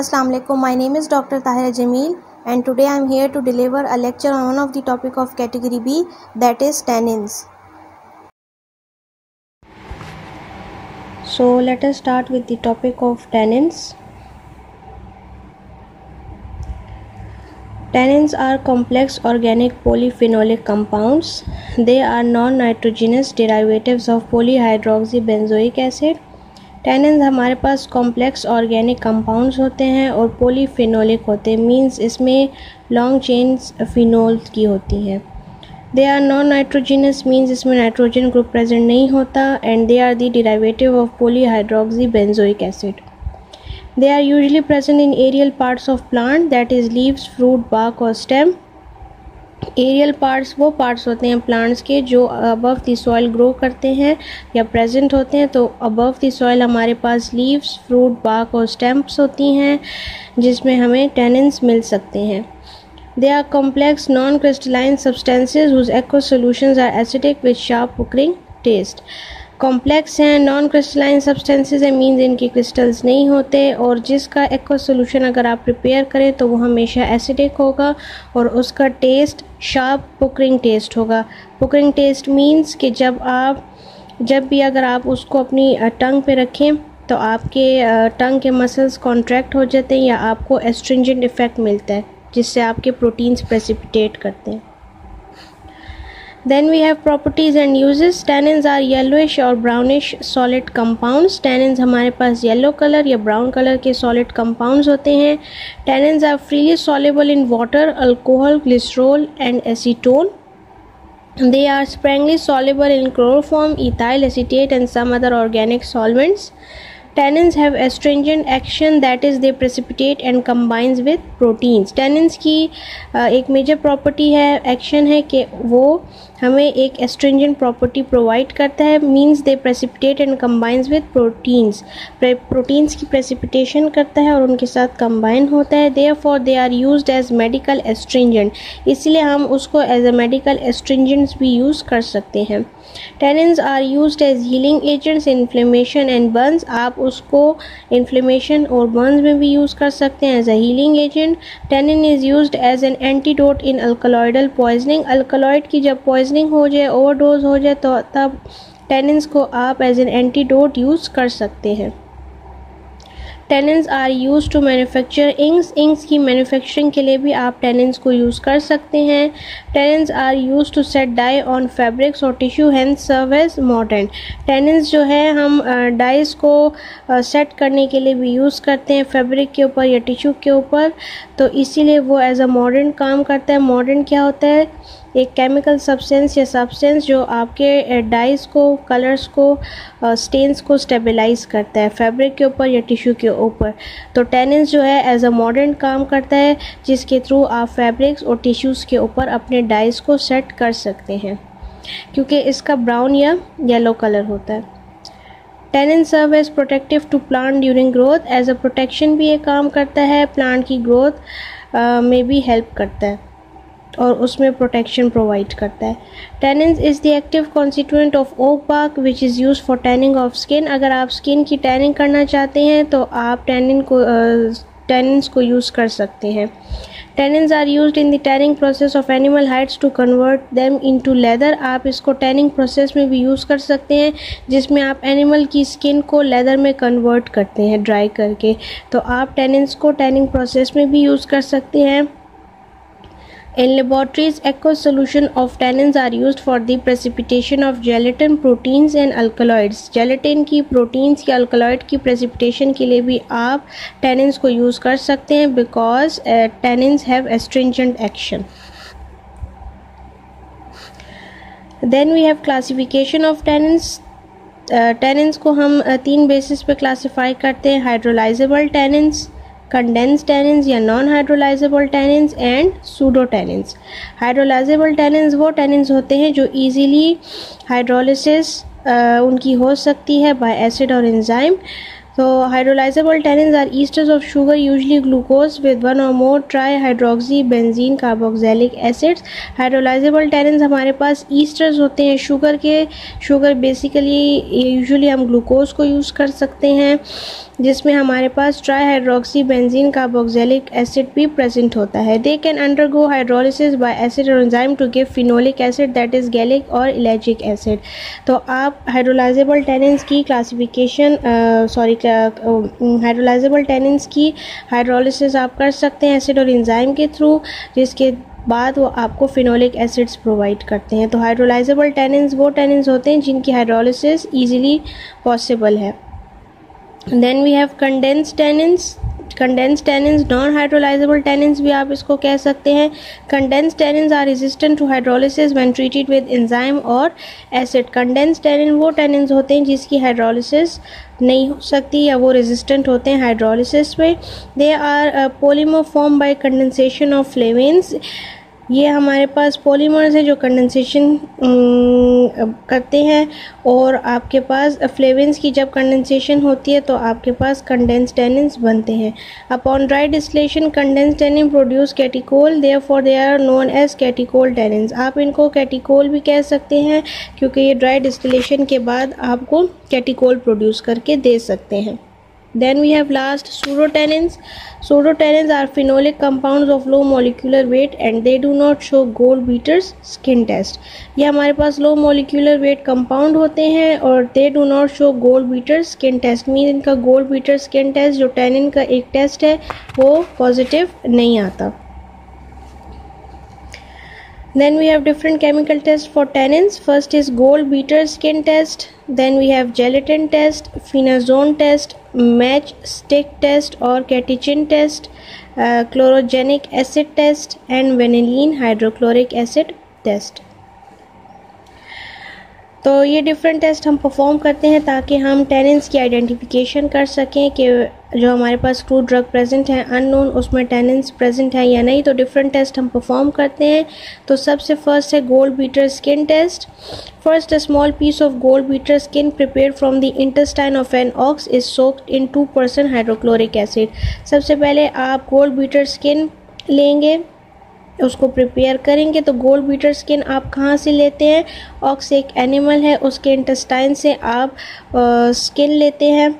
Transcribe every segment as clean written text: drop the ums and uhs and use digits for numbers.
Assalamu alaikum. My name is Dr. Tahira Jamil and today I am here to deliver a lecture on one of the topic of category B, that is tannins. So let us start with the topic of tannins. Tannins are complex organic polyphenolic compounds. They are non-nitrogenous derivatives of polyhydroxybenzoic acid. Tannins हमारे पास complex organic compounds होते हैं और polyphenolic होते हैं, means इसमें long chains phenol की होती हैं. They are non nitrogenous, means इसमें नाइट्रोजन ग्रुप प्रेजेंट नहीं होता, and they are the derivative of polyhydroxy benzoic acid. They are usually present in aerial parts of plant, that is leaves, fruit, bark और stem. Aerial parts वो parts होते हैं plants के जो above the soil grow करते हैं या present होते हैं. तो अबव द सॉइल हमारे पास लीव्स, फ्रूट, बार्क और स्टेम्स होती हैं जिसमें हमें टैनिन्स मिल सकते हैं. They are complex non crystalline substances whose aqueous solutions are acidic with sharp puckering taste. Complex हैं, नॉन क्रिस्टलाइन सब्सटेंसेज हैं, मीन्स इनके क्रिस्टल्स नहीं होते, और जिसका एक्वस सोल्यूशन अगर आप प्रिपेयर करें तो वो हमेशा एसिडिक होगा और उसका टेस्ट शार्प पुकरिंग टेस्ट होगा. पुकरिंग टेस्ट मीन्स कि जब भी अगर आप उसको अपनी टंग पे रखें तो आपके टंग के मसल्स कॉन्ट्रैक्ट हो जाते हैं या आपको एस्ट्रिंजेंट इफेक्ट मिलता है जिससे आपके प्रोटीन्स प्रेसिपिटेट करते हैं. Then we have properties and uses. Tannins are yellowish or brownish solid compounds. Tannins हमारे पास yellow color या brown color के solid compounds होते हैं. Tannins are freely soluble in water, alcohol, glycerol and acetone. They are sparingly soluble in chloroform, ethyl acetate and some other organic solvents. Tannins have astringent action, that is they precipitate and combines with proteins. Tannins की एक major property है, action है कि वो हमें एक astringent property provide करता है, means they precipitate and combines with proteins. Proteins की प्रेसिपिटेशन करता है और उनके साथ कंबाइन होता है. Therefore they are used as medical astringent, इसलिए हम उसको एज अ मेडिकल एस्ट्रिंजेंट्स भी यूज़ कर सकते हैं. Tannins are used as healing agents in inflammation and burns. आप उसको inflammation और burns में भी यूज़ कर सकते हैं as a healing agent. Tannin is used as an antidote in alkaloidal poisoning. Alkaloid की जब poisoning हो जाए, overdose हो जाए, तो तब tannins को आप as an antidote यूज़ कर सकते हैं. Tannins are used to manufacture inks. Inks की मैन्युफैक्चरिंग के लिए भी आप tannins को यूज़ कर सकते हैं. Tannins are used to set dye on fabrics or tissue, hence serve as mordant. Tannins जो है हम डाइज को सेट करने के लिए भी यूज़ करते हैं फैब्रिक के ऊपर या टिश्यू के ऊपर, तो इसीलिए वो एज अ मॉर्डेंट काम करता है. मॉर्डेंट क्या होता है? एक केमिकल सब्सटेंस या सब्सटेंस जो आपके डाइज को, कलर्स को, स्टेन्स को स्टेबलाइज करता है फैब्रिक के ऊपर या टिश्यू के ऊपर. तो टैनिन्स जो है एज अ मॉडर्न काम करता है जिसके थ्रू आप फैब्रिक्स और टिश्यूज़ के ऊपर अपने डाइज को सेट कर सकते हैं क्योंकि इसका ब्राउन या येलो कलर होता है. Tannin serve as protective to plant during growth. As a protection भी ये काम करता है, प्लांट की ग्रोथ में भी हेल्प करता है और उसमें प्रोटेक्शन प्रोवाइड करता है. Tannins is the active constituent of oak bark which is use for tanning of skin. अगर आप स्किन की टैनिंग करना चाहते हैं तो आप टैनिन्स को यूज़ कर सकते हैं. Tannins are used in the tanning process of animal hides to convert them into leather. आप इसको टैनिंग प्रोसेस में भी यूज़ कर सकते हैं जिसमें आप एनिमल की स्किन को लेदर में कन्वर्ट करते हैं ड्राई करके. तो आप टैनिन्स को टैनिंग प्रोसेस में भी यूज़ कर सकते हैं. In laboratories, aqueous solution of tannins are used for the precipitation of gelatin, proteins and alkaloids. Gelatin की, proteins की, alkaloid की precipitation के लिए भी आप tannins को use कर सकते हैं because tannins have astringent action. Then we have classification of tannins. Tannins को हम 3 बेसिस पे क्लासीफाई करते हैं: hydrolyzable tannins, कंडेंस टैनिन्स या non hydrolysable tannins and pseudo tannins. Hydrolysable tannins वो टैनिन्स होते हैं जो इजीली हाइड्रोलिसिस उनकी हो सकती है बाय एसिड और एंजाइम. तो hydrolysable tannins are esters of sugar, usually glucose with 1 or more trihydroxy benzene carboxylic acids. Hydrolysable tannins हमारे पास ईस्टर्स होते हैं शुगर के. शुगर बेसिकली यूजुअली हम ग्लूकोज को यूज़ कर सकते हैं जिसमें हमारे पास ट्राईहाइड्रोक्सी बेंजीन कार्बोक्सिलिक एसिड भी प्रेजेंट होता है। They can undergo hydrolysis by acid और enzyme to give phenolic acid that is gallic और इलेजिक एसिड। तो आप हाइड्रोलाइजेबल टेनिन्स की क्लासिफिकेशन हाइड्रोलाइजेबल टेनिन्स की हाइड्रोलिसिस आप कर सकते हैं एसिड और एंजाइम के थ्रू, जिसके बाद वो आपको फिनोलिक एसिड्स प्रोवाइड करते हैं। तो हाइड्रोलाइजेबल टेनिन्स वो टेनिन्स होते हैं जिनकी हाइड्रोलिसिस ईजिली पॉसिबल है। Then we have condensed tannins. Condensed tannins non hydrolysable tannins भी आप इसको कह सकते हैं। Condensed tannins are resistant to hydrolysis when treated with enzyme और एसिड। कंडेंस्ड टेनिन वो टेनिन्स होते हैं जिसकी हाइड्रोलिसिस नहीं हो सकती या वो रेजिस्टेंट होते हैं हाइड्रोलिसिस पे। They are polymer form by condensation of flavans. ये हमारे पास पॉलीमर्स हैं जो कंडेंसेशन करते हैं, और आपके पास फ्लेवेंस की जब कंडेंसेशन होती है तो आपके पास कंडेंस्ड टेनिन्स बनते हैं। Upon dry distillation condensed tannin produce catechol, therefore they are known as catechol tannins. आप इनको कैटिकोल भी कह सकते हैं क्योंकि ये ड्राई डिस्टिलेशन के बाद आपको कैटिकोल प्रोड्यूस करके दे सकते हैं। Then we have last pseudotannins. Pseudotannins are phenolic compounds of low molecular weight and they do not show Goldbeater's skin test. ये हमारे पास low molecular weight compound होते हैं और they do not show Goldbeater's skin test। Mean इनका Goldbeater skin test जो tannin का एक test है वो पॉजिटिव नहीं आता। Then we have different chemical tests for tannins. First is Goldbeater skin test. Then we have gelatin test, phenazone test, matchstick test or catechin test, chlorogenic acid test and vanillin hydrochloric acid test. तो ये different test हम perform करते हैं ताकि हम tannins की identification कर सकें कि जो हमारे पास क्रूड ड्रग प्रेजेंट है अननोन उसमें टेनिन्स प्रेजेंट है या नहीं। तो डिफरेंट टेस्ट हम परफॉर्म करते हैं। तो सबसे फर्स्ट है goldbeater skin test. First, a small piece of goldbeater skin prepared from the intestine of an ox is soaked in 2% hydrochloric acid. सबसे पहले आप गोल्डबीटर स्किन लेंगे, उसको प्रिपेयर करेंगे। तो गोल्डबीटर स्किन आप कहाँ से लेते हैं? ऑक्स एक एनिमल है, उसके इंटेस्टाइन से आप स्किन लेते हैं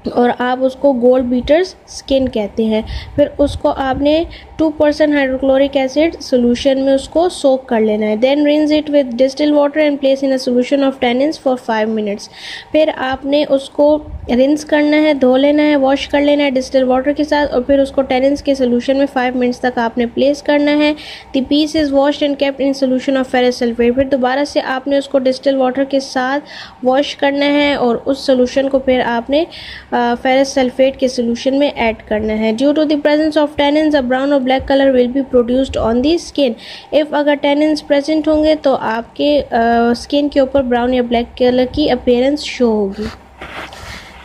और आप उसको गोल्डबीटर स्किन कहते हैं। फिर उसको आपने 2% हाइड्रोक्लोरिक एसिड सोल्यूशन में उसको सोक कर लेना है। Then rinse it with distil water and place in a solution of tannins for 5 minutes. फिर आपने उसको रिंस करना है, धो लेना है, वॉश कर लेना है डिस्टिल वाटर के साथ और फिर उसको टेनिन्स के सोल्यूशन में 5 मिनट्स तक आपने प्लेस करना है। The piece is washed and kept in solution of ferrous sulphate. फिर दोबारा से आपने उसको डिस्टिल वाटर के साथ वॉश करना है और उस सोल्यूशन को फिर आपने फेरस सल्फेट के सोल्यूशन में ऐड करना है। Due to the presence of tannins a brown और black colour will be produced on the skin. If अगर टेनिन्स प्रेजेंट होंगे तो आपके स्किन के ऊपर ब्राउन या ब्लैक कलर की अपीयरेंस शो होगी।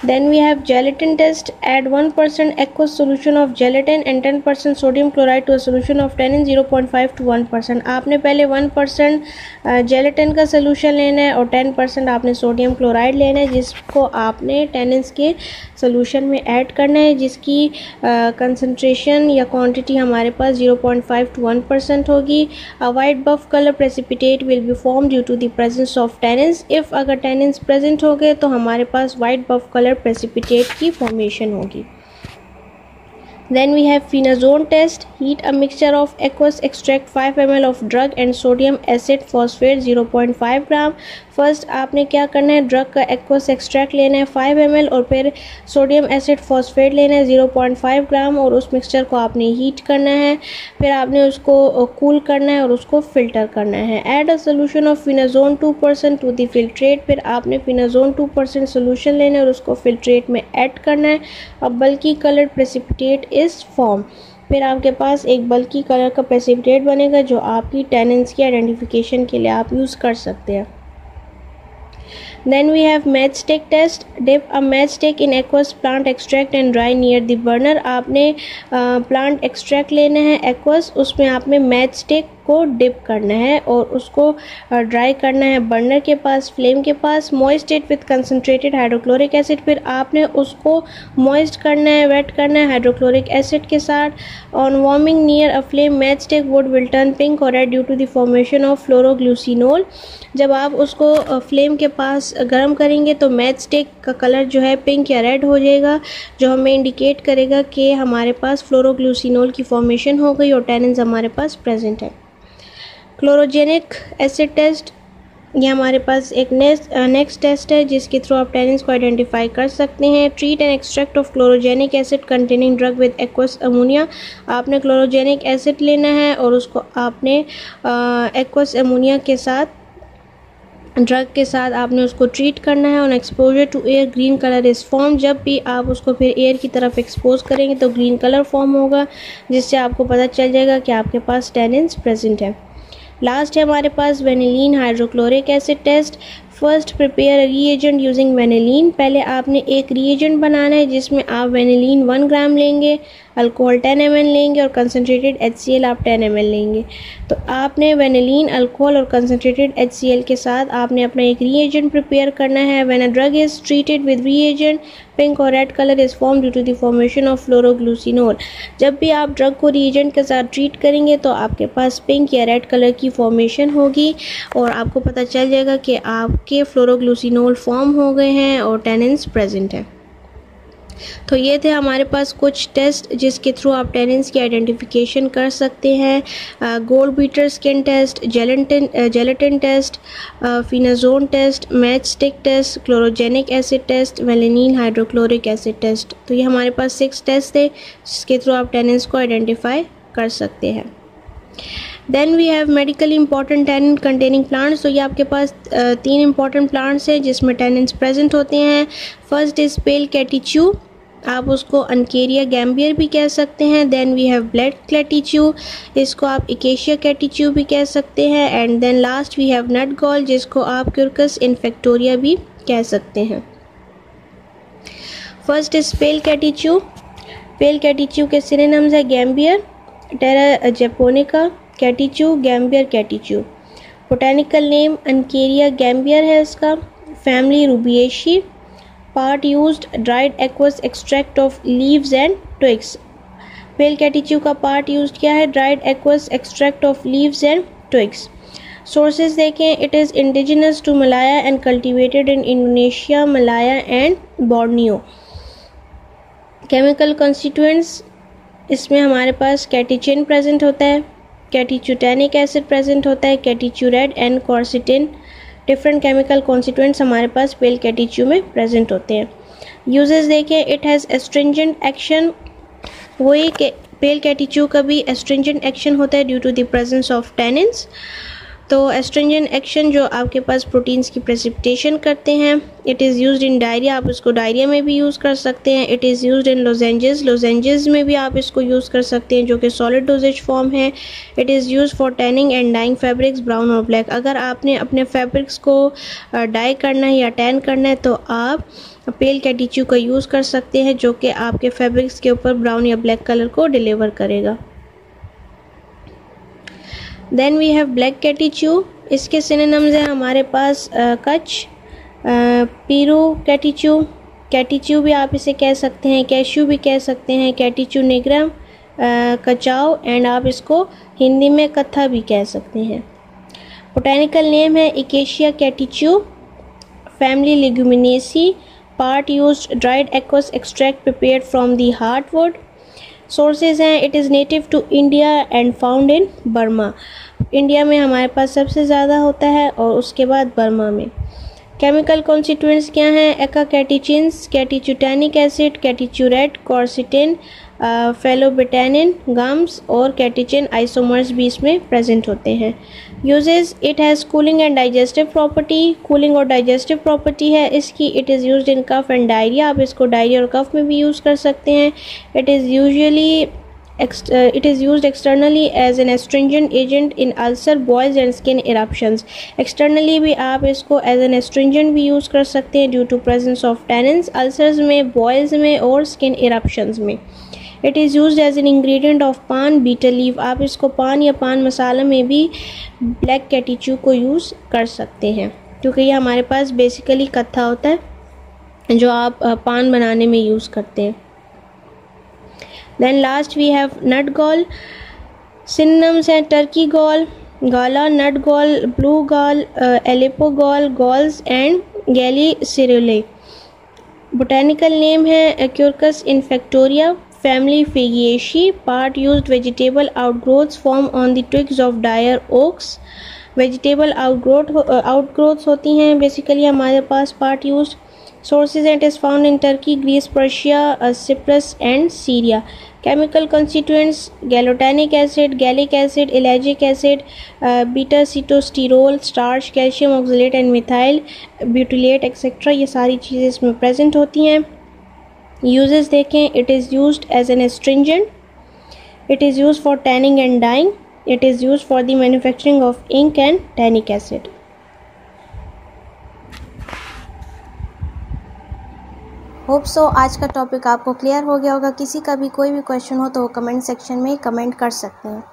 Then we have gelatin test. Add 1% aqueous solution of gelatin and 10% sodium chloride to a solution of tannin 0.5 to 1%. आपने पहले 1% जेलेटिन का सोल्यूशन लेना है और 10% आपने सोडियम क्लोराइड लेना है, जिसको आपने टेनिन्स के सोल्यूशन में ऐड करना है, जिसकी कंसंट्रेशन या क्वांटिटी हमारे पास 0.5 to 1% होगी। A white buff colour precipitate will be form due to the presence of tannins. If अगर टेनिन्स प्रेजेंट हो गए तो हमारे पास वाइट बफ कलर प्रेसिपिटेट की फॉर्मेशन होगी। Then we have phenazone test. Heat a mixture of aqueous extract 5 ml of drug and sodium acid phosphate 0.5 gram. First आपने क्या करना है, ड्रग का एक्वस एक्सट्रैक्ट लेना है 5 ml और फिर सोडियम एसिड फॉस्फेट लेना है 0.5 ग्राम और उस मिक्सचर को आपने हीट करना है। फिर आपने उसको कूल करना है और उसको फिल्टर करना है। Add a solution of phenazone 2% to the filtrate. फिर आपने फिनाजोन 2% सोल्यूशन लेना है और उसको फिल्ट्रेट में ऐड करना है। अब बल्कि कलर प्रेसिपिटेट इज फॉर्म। फिर आपके पास एक बल्कि कलर का प्रेसिपिटेट बनेगा जो आपकी टेनिन्स की आइडेंटिफिकेशन के लिए आप यूज़ कर सकते हैं। Then we have matchstick test. Dip a matchstick in aqueous plant extract and dry near the burner. आपने plant extract लेना है aqueous, उसमें आपने matchstick को डिप करना है और उसको ड्राई करना है बर्नर के पास, फ्लेम के पास। Moist it with concentrated hydrochloric acid, फिर आपने उसको मॉइस्ट करना है, वेट करना है हाइड्रोक्लोरिक एसिड के साथ। On warming near a flame match stick wood will turn pink और red due to the formation of phloroglucinol. जब आप उसको फ्लेम के पास गर्म करेंगे तो मैच स्टिक का कलर जो है पिंक या रेड हो जाएगा, जो हमें इंडिकेट करेगा कि हमारे पास फ्लोरोग्लूसिनोल की फॉर्मेशन हो गई और टैनिन्स हमारे पास प्रेजेंट है। क्लोरोजेनिक एसिड टेस्ट, ये हमारे पास एक नेक्स्ट टेस्ट है जिसके थ्रू आप टैनिन्स को आइडेंटिफाई कर सकते हैं। Treat an extract of chlorogenic acid containing drug with aqueous ammonia. आपने क्लोरोजेनिक एसिड लेना है और उसको आपने एक्वस अमोनिया के साथ, ड्रग के साथ आपने उसको ट्रीट करना है। On exposure to air green colour is form. जब भी आप उसको फिर एयर की तरफ एक्सपोज करेंगे तो ग्रीन कलर फॉर्म होगा, जिससे आपको पता चल जाएगा कि आपके पास टैनिन्स प्रेजेंट है। लास्ट है हमारे पास vanillin hydrochloric acid test. First prepare reagent using vanillin. पहले आपने एक रीएजेंट बनाना है जिसमें आप वेनिलीन 1 ग्राम लेंगे, अल्कोहल 10 ml लेंगे और कंसनट्रेटेड HCl आप 10 ml लेंगे। तो आपने वेनिलीन, अल्कोहल और कंसनट्रेटेड HCl के साथ आपने अपना एक रीएजेंट प्रिपेयर करना है। When a drug is treated with reagent pink और red colour is form due to the formation of phloroglucinol. जब भी आप ड्रग को रीएजेंट के साथ ट्रीट करेंगे तो आपके पास पिंक या रेड कलर की फॉर्मेशन होगी और आपको पता चल जाएगा कि आपके फ्लोरोग्लूसिनोल फॉर्म हो गए हैं और टैनिन्स प्रेजेंट है। तो ये थे हमारे पास कुछ टेस्ट जिसके थ्रू आप टैनिन्स की आइडेंटिफिकेशन कर सकते हैं। Gold beater skin test, gelatin test, phenazone test, match stick test, chlorogenic acid test, vanillin hydrochloric acid test. तो ये हमारे पास 6 टेस्ट थे जिसके थ्रू आप टैनिन्स को आइडेंटिफाई कर सकते हैं। Then we have medically important tannin containing plants. तो ये आपके पास 3 इंपॉर्टेंट प्लांट्स हैं जिसमें टैनिन्स प्रेजेंट होते हैं। फर्स्ट इज पेल कैटिच्यू, आप उसको अनकेरिया गैम्बियर भी कह सकते हैं। Then we have black catechu, इसको आप इकेशिया कैटिच्यू भी कह सकते हैं। And then last we have nut gall, जिसको आप क्यूरकस इन्फेक्टोरिया भी कह सकते हैं। फर्स्ट इज पेल कैटिच्यू। पेल कैटिच्यू के सिनोनिम्स है gambier, terra japonica, catechu, gambier catechu. Botanical name Uncaria gambier है इसका। Family Rubiaceae. Part used dried aqueous extract of leaves and twigs. Pale catechu का पार्ट यूज्ड क्या है? Dried aqueous extract of leaves and twigs. Sources देखें, it is indigenous to Malaya and cultivated in Indonesia, Malaya and Borneo. Chemical constituents, इसमें हमारे पास कैटिचिन present होता है, कैटिच्यूटैनिक acid present होता है, कैटिच्यूरेट एंड क्वारसिटिन। डिफरेंट केमिकल कॉन्स्टिट्यूएंट्स हमारे पास पेल कैटिच्यू में प्रेजेंट होते हैं। यूजेस देखें, इट हैज़ एस्ट्रिंजेंट एक्शन, वही पेल कैटिच्यू का भी एस्ट्रिंजेंट एक्शन होता है due to the presence of tannins. तो एस्ट्रिंजेंट एक्शन जो आपके पास प्रोटीन्स की प्रेसिपिटेशन करते हैं। It is used in diarrhoea, आप इसको डायरिया में भी यूज़ कर सकते हैं। It is used in lozenges, lozenges में भी आप इसको यूज़ कर सकते हैं जो कि सॉलिड डोजेज फॉर्म है। It is used for tanning and dyeing fabrics brown और ब्लैक। अगर आपने अपने फैब्रिक्स को डाई करना है या टैन करना है तो आप पेल कैटिच्यू का यूज़ कर सकते हैं जो कि आपके फैब्रिक्स के ऊपर ब्राउन या ब्लैक कलर को डिलीवर करेगा। देन वी हैव ब्लैक कैटिच्यू, इसके सिनोनिम्स हैं हमारे पास कच, पीरू कैटिच्यू, कैटिच्यू भी आप इसे कह सकते हैं, कैश्यू भी कह सकते हैं, कैटिच्यू निग्रम, कचाओ एंड आप इसको हिंदी में कत्था भी कह सकते हैं। बोटेनिकल नेम है Acacia catechu. Family Leguminosae. Part used dried aqueous extract prepared from the heartwood. Sources हैं, it is native to India and found in Burma. India में हमारे पास सबसे ज़्यादा होता है और उसके बाद बर्मा में। केमिकल कॉन्स्टिट्यूएंट्स क्या हैं? एका कैटिचिन्स, कैटिच्यूटैनिक एसिड, कैटिच्यूरेट, क्वारसिटिन, फेलोबेटानिन, गम्स और कैटिचिन आइसोमर्स भी इसमें प्रेजेंट होते हैं। Uses, it has cooling and digestive property, cooling और डाइजेस्टिव प्रॉपर्टी है इसकी। It is used in cough and diarrhoea, आप इसको डायरिया और कफ में भी यूज़ कर सकते हैं। It is used externally as an astringent agent in ulcer, boils and skin eruptions. Externally भी आप इसको as an astringent भी यूज़ कर सकते हैं due to presence of tannins, ulcers में, boils में और skin eruptions में। It is used as an ingredient of paan betel leaf. आप इसको पान या पान मसाला में भी ब्लैक कैटीच्यू को यूज़ कर सकते हैं, क्योंकि ये हमारे पास बेसिकली कत्था होता है जो आप पान बनाने में यूज़ करते हैं। Then last we have nut gall. Synonyms हैं Turkey gall, galla, nut gall, blue gall, Aleppo gall, galls and galli cerulei. Botanical name है Quercus infectoria, family Fagaceae. Part used vegetable outgrowths form on the twigs of dyer oaks. Vegetable outgrowths होती हैं basically हमारे पास part used. Sources and is found in Turkey, Greece, Persia, Cyprus and Syria. Chemical constituents gallutanic acid, gallic acid, ellagic acid, beta-citosterol, starch, calcium oxalate and methyl butylate etc. ये सारी चीज़ें इसमें present होती हैं। Uses देखें, it is used as an astringent, it is used for tanning and dyeing, it is used for the manufacturing of ink and tannic acid. Hope so आज का topic आपको क्लियर हो गया होगा। किसी का भी कोई भी क्वेश्चन हो तो वो कमेंट सेक्शन में कमेंट कर सकते हैं।